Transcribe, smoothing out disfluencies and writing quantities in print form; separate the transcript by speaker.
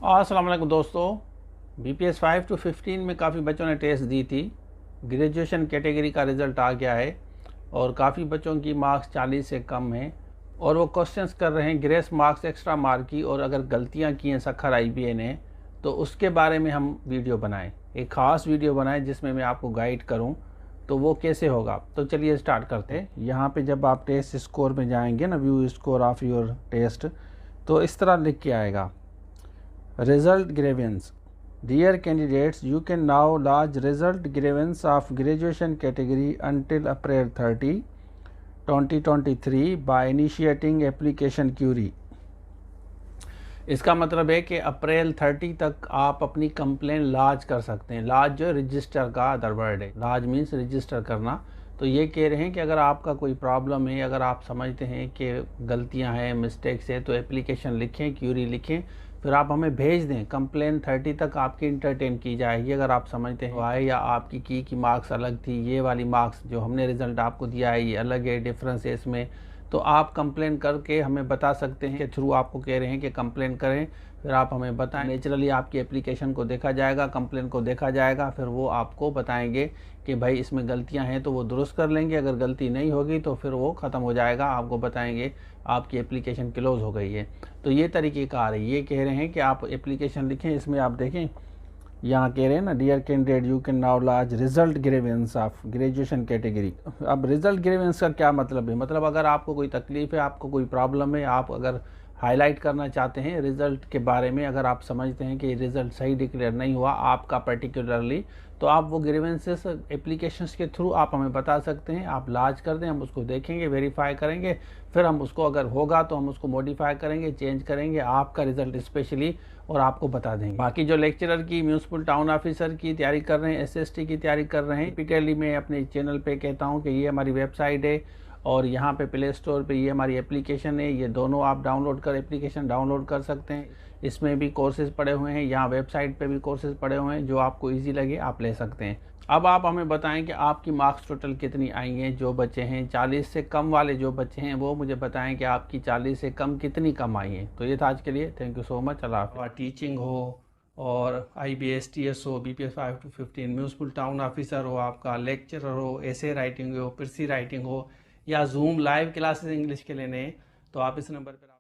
Speaker 1: अस्सलाम वालेकुम दोस्तों, BPS 5 to 15 में काफ़ी बच्चों ने टेस्ट दी थी। ग्रेजुएशन कैटेगरी का रिज़ल्ट आ गया है और काफ़ी बच्चों की मार्क्स 40 से कम हैं और वो क्वेश्चंस कर रहे हैं ग्रेस मार्क्स एक्स्ट्रा मार्क की, और अगर गलतियां की हैं सखर IBA ने तो उसके बारे में हम वीडियो बनाएं, एक ख़ास वीडियो बनाएं जिसमें मैं आपको गाइड करूं तो वो कैसे होगा। तो चलिए स्टार्ट करते हैं। यहाँ पे जब आप टेस्ट स्कोर में जाएंगे ना, view score of your test, तो इस तरह लिख के आएगा result grievance. Dear candidates, you can now lodge result grievance of graduation category until April 30, 2023 by initiating application query. इसका मतलब है कि अप्रैल 30 तक आप अपनी कंप्लेन लॉन्च कर सकते हैं। लॉन्च जो रजिस्टर का अदर वर्ड है, लॉन्च मीन्स रजिस्टर करना। तो ये कह रहे हैं कि अगर आपका कोई प्रॉब्लम है, अगर आप समझते हैं कि गलतियां हैं, मिस्टेक्स है, तो एप्लीकेशन लिखें, क्यूरी लिखें, फिर आप हमें भेज दें। कंप्लेन 30 तक आपकी इंटरटेन की जाएगी। अगर आप समझते हैं आए या आपकी की मार्क्स अलग थी, ये वाली मार्क्स जो हमने रिज़ल्ट आपको दिया है ये अलग है, डिफरेंस है इसमें, तो आप कंप्लेन करके हमें बता सकते हैं। के थ्रू आपको कह रहे हैं कि कंप्लेन करें, फिर आप हमें बताएं। नेचुरली आपकी एप्लीकेशन को देखा जाएगा, कंप्लेन को देखा जाएगा, फिर वो आपको बताएंगे कि भाई इसमें गलतियां हैं तो वो दुरुस्त कर लेंगे। अगर गलती नहीं होगी तो फिर वो ख़त्म हो जाएगा, आपको बताएंगे आपकी एप्लीकेशन क्लोज़ हो गई है। तो ये तरीक़ेकार है। ये कह रहे हैं कि आप एप्लीकेशन लिखें। इसमें आप देखें यहाँ कह रहे हैं ना, dear candidate you can now launch result grievance of graduation category. अब रिजल्ट ग्रीवेंस का क्या मतलब है? मतलब अगर आपको कोई तकलीफ़ है, आपको कोई प्रॉब्लम है, आप अगर हाईलाइट करना चाहते हैं रिज़ल्ट के बारे में, अगर आप समझते हैं कि रिज़ल्ट सही डिक्लेयर नहीं हुआ आपका पर्टिकुलरली, तो आप वो ग्रीवेंसेस एप्लीकेशंस के थ्रू आप हमें बता सकते हैं। आप लॉन्च कर दें, हम उसको देखेंगे, वेरीफाई करेंगे, फिर हम उसको अगर होगा तो हम उसको मॉडिफाई करेंगे, चेंज करेंगे आपका रिज़ल्ट स्पेशली, और आपको बता देंगे। बाकी जो लेक्चरर की, म्यूनसिपल टाउन ऑफिसर की तैयारी कर रहे हैं, SST की तैयारी कर रहे हैं, टिपिकली मैं अपने चैनल पे कहता हूँ कि ये हमारी वेबसाइट है और यहाँ पे प्ले स्टोर पे ये हमारी एप्लीकेशन है। ये दोनों आप डाउनलोड कर एप्लीकेशन डाउनलोड कर सकते हैं। इसमें भी कोर्सेज़ पड़े हुए हैं, यहाँ वेबसाइट पे भी कोर्सेज़ पड़े हुए हैं, जो आपको ईजी लगे आप ले सकते हैं। अब आप हमें बताएं कि आपकी मार्क्स टोटल कितनी आई हैं। जो बच्चे हैं 40 से कम वाले जो बच्चे हैं वो मुझे बताएं कि आपकी 40 से कम कितनी कम आई हैं। तो ये था आज के लिए। Thank you so much. अल्लाह हाफ़िज़। टीचिंग हो और IBS TS हो, BPS 5 to 15, municipal town officer हो, आपका लेक्चरर हो, एसे राइटिंग हो, पिरसी राइटिंग हो, या जूम लाइव क्लासेस इंग्लिश के लेने, तो आप इस नंबर पर